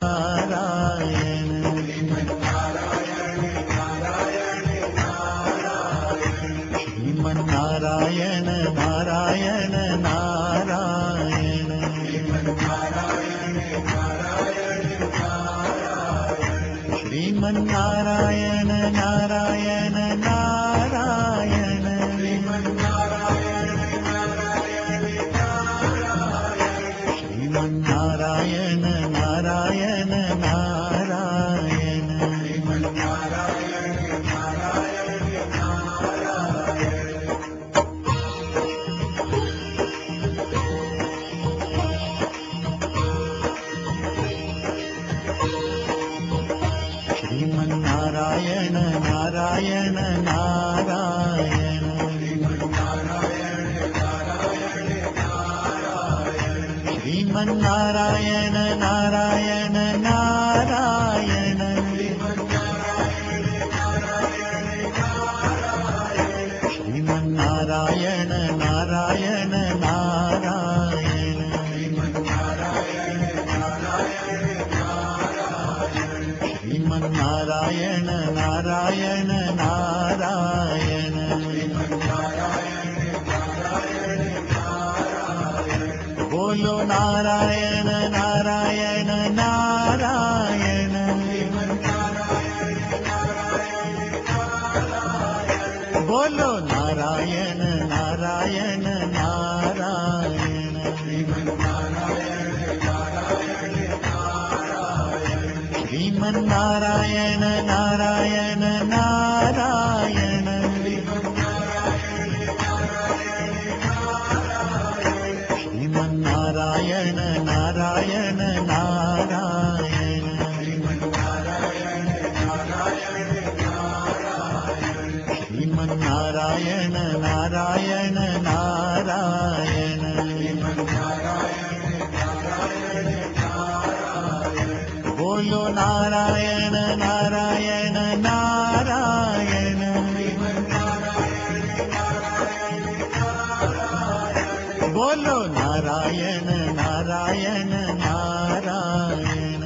नारायण श्रीमन्नारायण नारायण नारायण श्रीमन्नारायण नारायण नारायण श्रीमन्नारायण नारायण नारायण श्रीमन्नारायण नारायण नारायण श्रीमन्नारायण नारायण नारायण श्रीमन्नारायण नारायण नारायण श्रीमन्नारायण नारायण नारायण बोलो नारायण नारायण नारायण बोलो नारायण नारायण नारायण श्रीमन्नारायण नारायण नारायण श्रीमन्नारायण नारायण नारायण श्रीमन्नारायण नारायण नारायण बोलो नारायण नारायण नारायण बोलो नारायण नारायण नारायण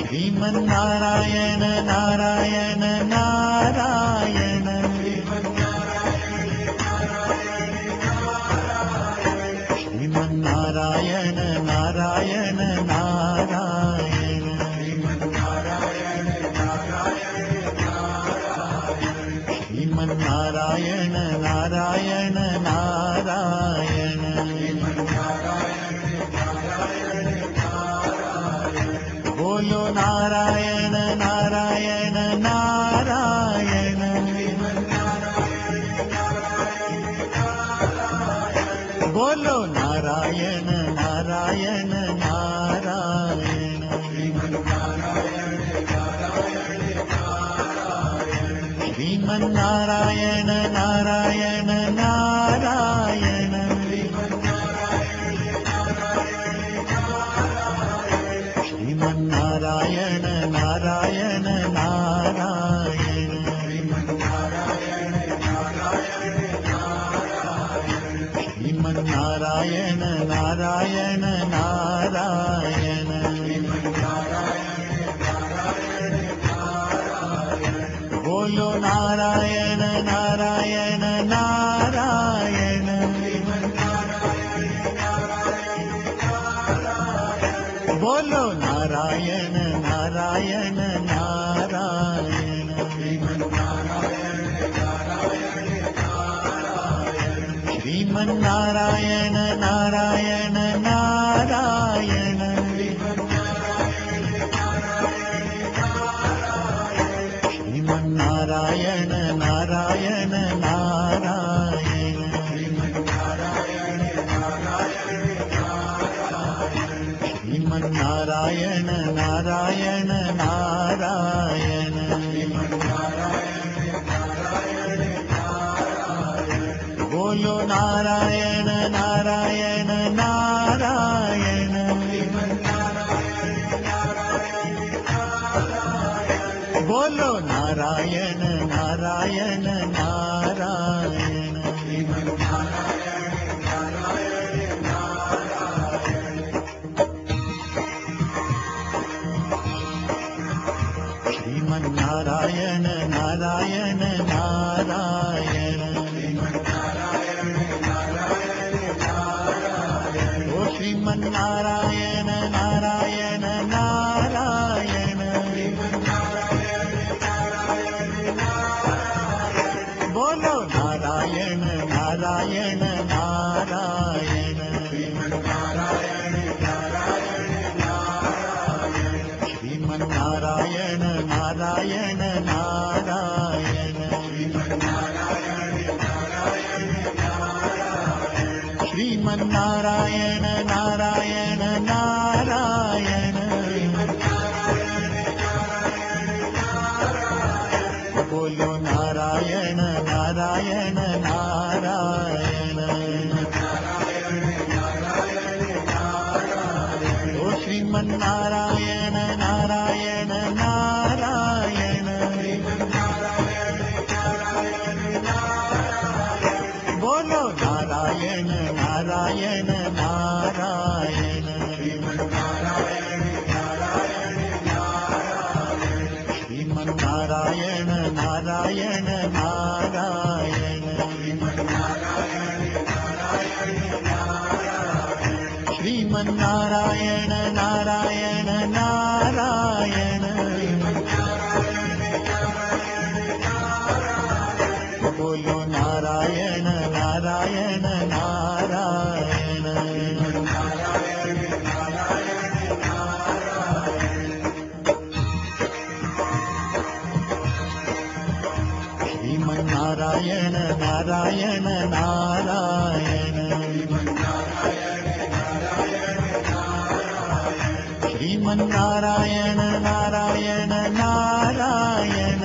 श्रीमन्नारायण नारायण नारायण श्रीमन्नारायण नारायण नारायण श्रीमन्नारायण नारायण नारायण बोलो नारायण नारायण नारायण बोलो नारायण नारायण नारायण श्रीमन्नारायण नारायण नारायण श्रीमन्नारायण नारायण नारायण श्रीमन्नारायण नारायण नारायण बोलो नारायण नारायण नारायण बोलो नारायण नारायण नारायण श्रीमन्नारायण नारायण नारायण श्रीमन्नारायण नारायण नारायण श्रीमन्नारायण नारायण नारायण बोलो नारायण नारायण नारायण बोलो नारायण नारायण नारायण श्रीमन्नारायण नारायण नारायण बोलो नारायण नारायण नारायण श्रीमन्नारायण नारायण नारायण श्रीमन्नारायण नारायण नारायण बोलो नारायण नारायण नारायण ओ श्रीमन्नारायण नारायण नारायण बोलो नारायण नारायण नारायण श्रीमन्नारायण नारायण नारायण श्रीमन्नारायण नारायण नारायण बोलो नारायण नारायण नारायण श्रीमन्नारायण नारायण नारायण श्रीमन्नारायण नारायण नारायण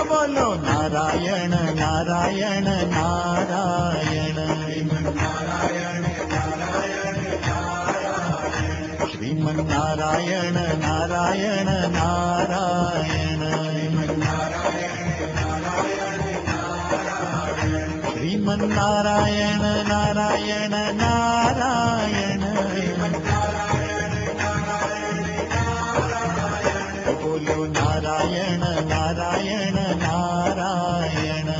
बोलो नारायण नारायण नारायण श्रीमन्नारायण नारायण नारायण श्रीमन्नारायण नारायण नारायण बोलो नारायण नारायण नारायण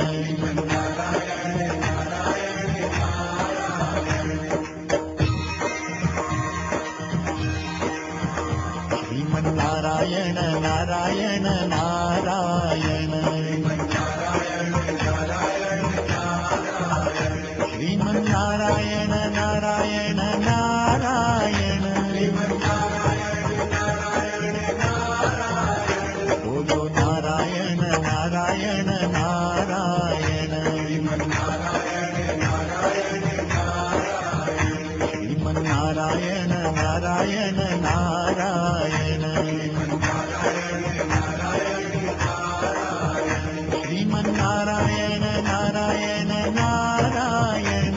श्रीमन्नारायण नारायण नारायण श्रीमन्नारायण नारायण नारायण बोलो नारायण नारायण नारायण श्रीमन्नारायण नारायण नारायण श्रीमन्नारायण नारायण नारायण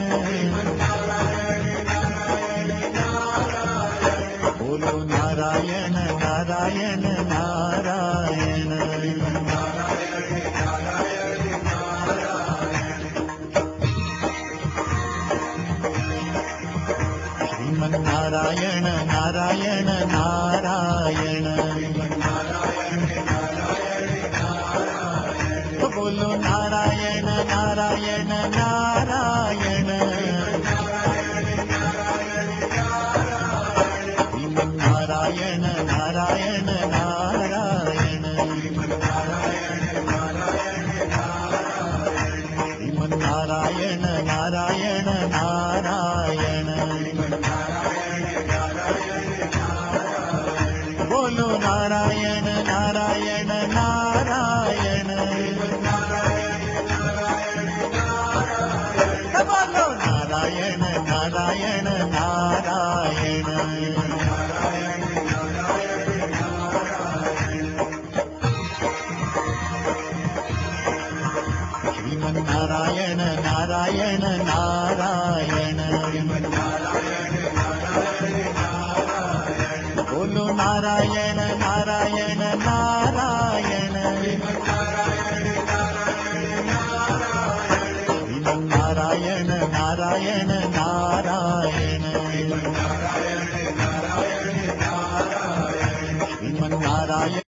बोलो नारायण नारायण नारायण श्रीमन्नारायण नारायण नारायण बोलो नारायण नारायण नारायण श्रीमन्नारायण नारायण नारायण श्रीमन्नारायण नारायण नारायण बोलो नारायण नारायण नारायण बोलो नारायण नारायण नारायण श्रीमन्नारायण नारायण नारायण बोलो नारायण नारायण नारायण श्रीमन्नारायण नारायण नारायण श्रीमन्नारायण